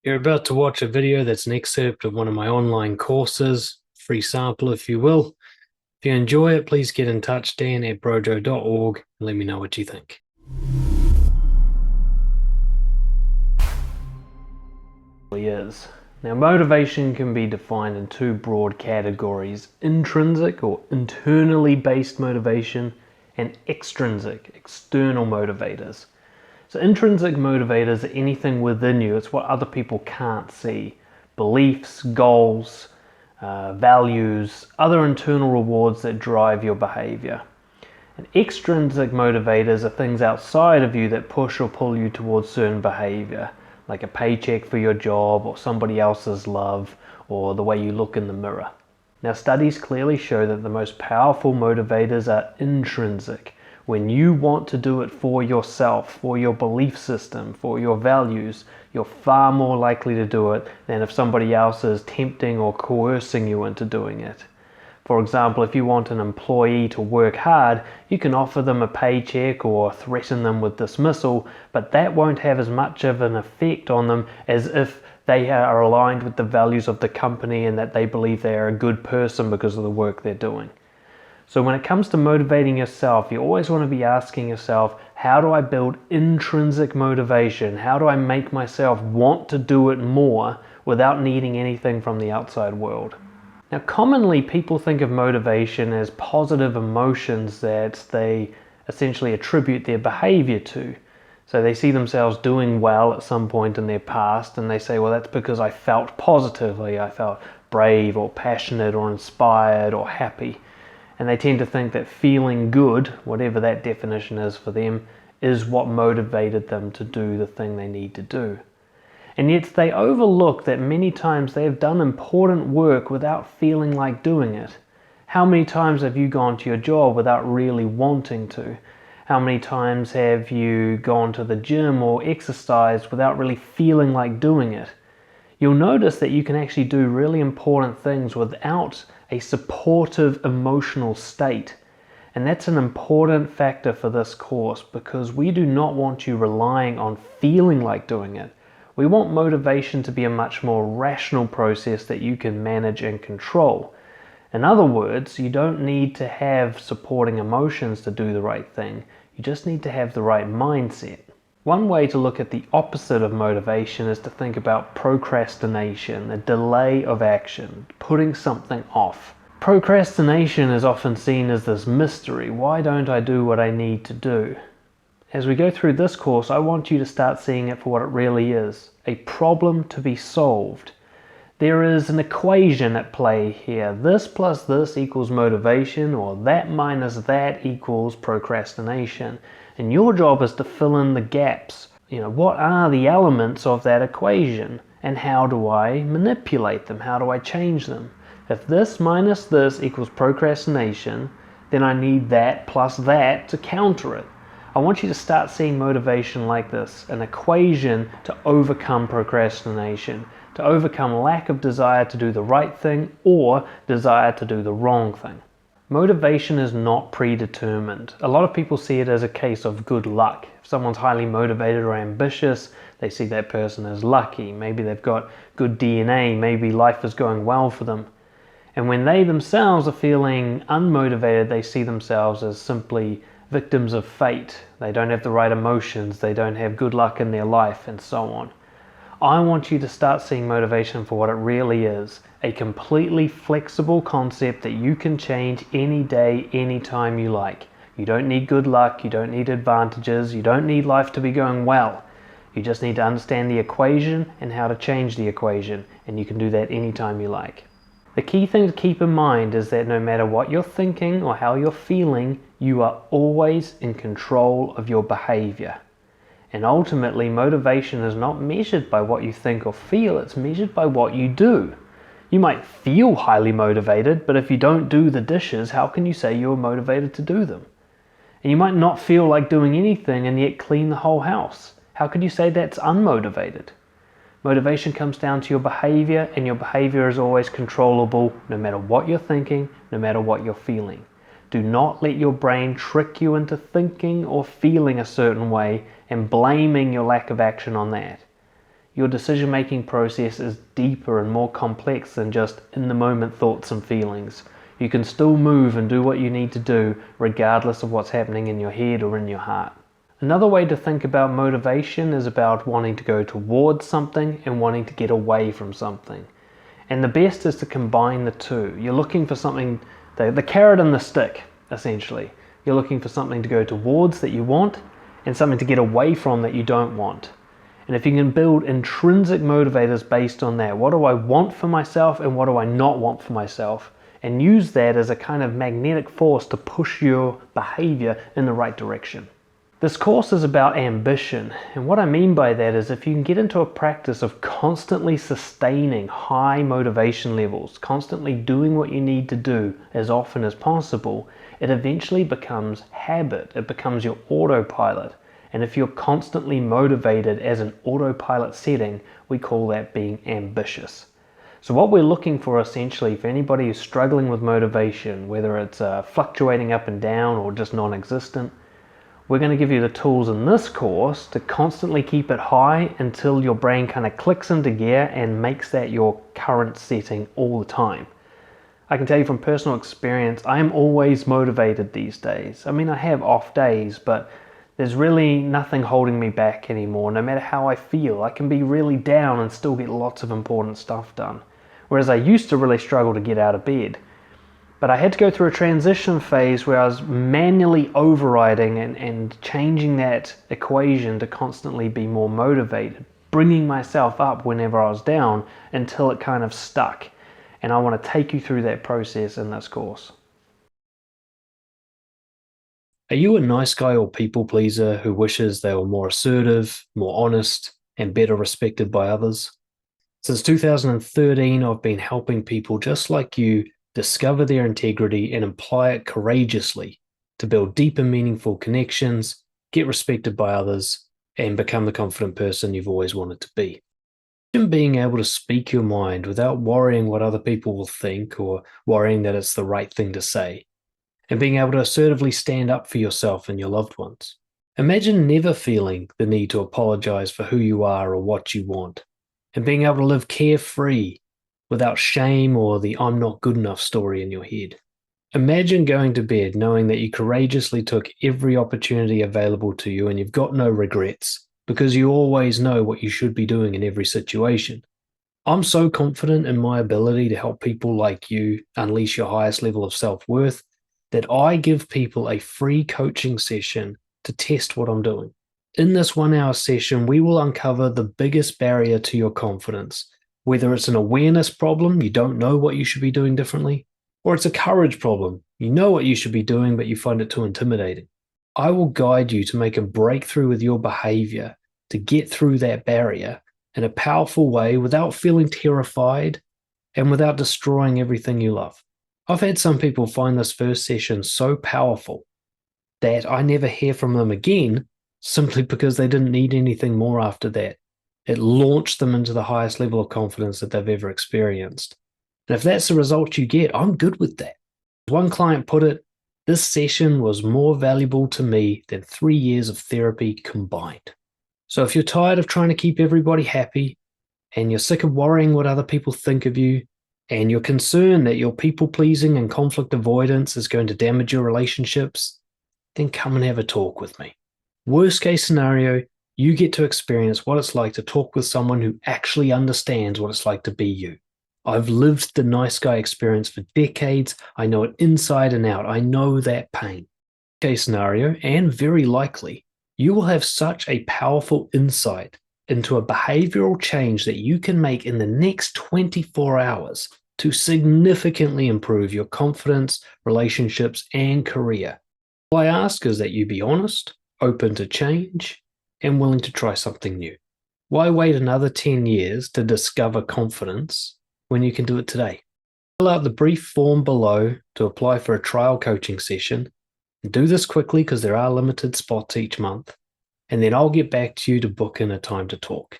You're about to watch a video that's an excerpt of one of my online courses, free sample if you will. If you enjoy it, please get in touch, dan@brojo.org, and let me know what you think. Is. Now, motivation can be defined in two broad categories: intrinsic or internally based motivation, and extrinsic, external motivators. So intrinsic motivators are anything within you. It's what other people can't see. Beliefs, goals, values, other internal rewards that drive your behavior. And extrinsic motivators are things outside of you that push or pull you towards certain behavior, like a paycheck for your job or somebody else's love or the way you look in the mirror. Now, studies clearly show that the most powerful motivators are intrinsic. When you want to do it for yourself, for your belief system, for your values, you're far more likely to do it than if somebody else is tempting or coercing you into doing it. For example, if you want an employee to work hard, you can offer them a paycheck or threaten them with dismissal, but that won't have as much of an effect on them as if they are aligned with the values of the company and that they believe they are a good person because of the work they're doing. So when it comes to motivating yourself, you always want to be asking yourself, how do I build intrinsic motivation? How do I make myself want to do it more without needing anything from the outside world? Now, commonly people think of motivation as positive emotions that they essentially attribute their behavior to. So they see themselves doing well at some point in their past and they say, well, that's because I felt positively, I felt brave or passionate or inspired or happy. And they tend to think that feeling good, whatever that definition is for them, is what motivated them to do the thing they need to do. And yet they overlook that many times they have done important work without feeling like doing it. How many times have you gone to your job without really wanting to? How many times have you gone to the gym or exercised without really feeling like doing it? You'll notice that you can actually do really important things without a supportive emotional state. And that's an important factor for this course because we do not want you relying on feeling like doing it. We want motivation to be a much more rational process that you can manage and control. In other words, you don't need to have supporting emotions to do the right thing. You just need to have the right mindset. One way to look at the opposite of motivation is to think about procrastination, a delay of action, putting something off. Procrastination is often seen as this mystery. Why don't I do what I need to do? As we go through this course, I want you to start seeing it for what it really is, a problem to be solved. There is an equation at play here. This plus this equals motivation, or that minus that equals procrastination. And your job is to fill in the gaps. What are the elements of that equation? And how do I manipulate them? How do I change them? If this minus this equals procrastination, then I need that plus that to counter it. I want you to start seeing motivation like this, an equation to overcome procrastination, to overcome lack of desire to do the right thing or desire to do the wrong thing. Motivation is not predetermined. A lot of people see it as a case of good luck. If someone's highly motivated or ambitious, they see that person as lucky. Maybe they've got good DNA, maybe life is going well for them. And when they themselves are feeling unmotivated, they see themselves as simply victims of fate. They don't have the right emotions, they don't have good luck in their life, and so on. I want you to start seeing motivation for what it really is, a completely flexible concept that you can change any day, anytime you like. You don't need good luck, you don't need advantages, you don't need life to be going well. You just need to understand the equation and how to change the equation, and you can do that anytime you like. The key thing to keep in mind is that no matter what you're thinking or how you're feeling, you are always in control of your behavior. And ultimately, motivation is not measured by what you think or feel, it's measured by what you do. You might feel highly motivated, but if you don't do the dishes, how can you say you're motivated to do them? And you might not feel like doing anything and yet clean the whole house. How could you say that's unmotivated? Motivation comes down to your behavior, and your behavior is always controllable no matter what you're thinking, no matter what you're feeling. Do not let your brain trick you into thinking or feeling a certain way and blaming your lack of action on that. your decision-making process is deeper and more complex than just in-the-moment thoughts and feelings. You can still move and do what you need to do regardless of what's happening in your head or in your heart. Another way to think about motivation is about wanting to go towards something and wanting to get away from something. And the best is to combine the two. You're looking for something, the carrot and the stick, essentially. You're looking for something to go towards that you want and something to get away from that you don't want. And if you can build intrinsic motivators based on that, what do I want for myself and what do I not want for myself, and use that as a kind of magnetic force to push your behavior in the right direction. This course is about ambition, and what I mean by that is if you can get into a practice of constantly sustaining high motivation levels, constantly doing what you need to do as often as possible, it eventually becomes habit. It becomes your autopilot. And if you're constantly motivated as an autopilot setting, we call that being ambitious. So what we're looking for essentially for anybody who's struggling with motivation, whether it's fluctuating up and down or just non-existent, we're going to give you the tools in this course to constantly keep it high until your brain kind of clicks into gear and makes that your current setting all the time. I can tell you from personal experience, I am always motivated these days. I mean, I have off days, but there's really nothing holding me back anymore. No matter how I feel, I can be really down and still get lots of important stuff done. Whereas I used to really struggle to get out of bed. But I had to go through a transition phase where I was manually overriding and changing that equation to constantly be more motivated, bringing myself up whenever I was down until it kind of stuck. And I want to take you through that process in this course. Are you a nice guy or people pleaser who wishes they were more assertive, more honest, and better respected by others? Since 2013, I've been helping people just like you discover their integrity and apply it courageously to build deep and meaningful connections, get respected by others, and become the confident person you've always wanted to be. Imagine being able to speak your mind without worrying what other people will think or worrying that it's the right thing to say, and being able to assertively stand up for yourself and your loved ones. Imagine never feeling the need to apologize for who you are or what you want, and being able to live carefree without shame or the I'm not good enough story in your head. Imagine going to bed knowing that you courageously took every opportunity available to you and you've got no regrets because you always know what you should be doing in every situation. I'm so confident in my ability to help people like you unleash your highest level of self-worth that I give people a free coaching session to test what I'm doing. In this 1-hour session, we will uncover the biggest barrier to your confidence, whether it's an awareness problem, you don't know what you should be doing differently, or it's a courage problem, you know what you should be doing, but you find it too intimidating. I will guide you to make a breakthrough with your behavior to get through that barrier in a powerful way without feeling terrified and without destroying everything you love. I've had some people find this first session so powerful that I never hear from them again simply because they didn't need anything more after that. It launched them into the highest level of confidence that they've ever experienced. And if that's the result you get, I'm good with that. One client put it, this session was more valuable to me than 3 years of therapy combined. So if you're tired of trying to keep everybody happy, and you're sick of worrying what other people think of you, and you're concerned that your people-pleasing and conflict avoidance is going to damage your relationships, then come and have a talk with me. Worst case scenario, you get to experience what it's like to talk with someone who actually understands what it's like to be you. I've lived the nice guy experience for decades. I know it inside and out. I know that pain. Worst case scenario, and very likely, you will have such a powerful insight into a behavioral change that you can make in the next 24 hours to significantly improve your confidence, relationships, and career. All I ask is that you be honest, open to change, and willing to try something new. Why wait another 10 years to discover confidence when you can do it today? Fill out the brief form below to apply for a trial coaching session. Do this quickly because there are limited spots each month, and then I'll get back to you to book in a time to talk.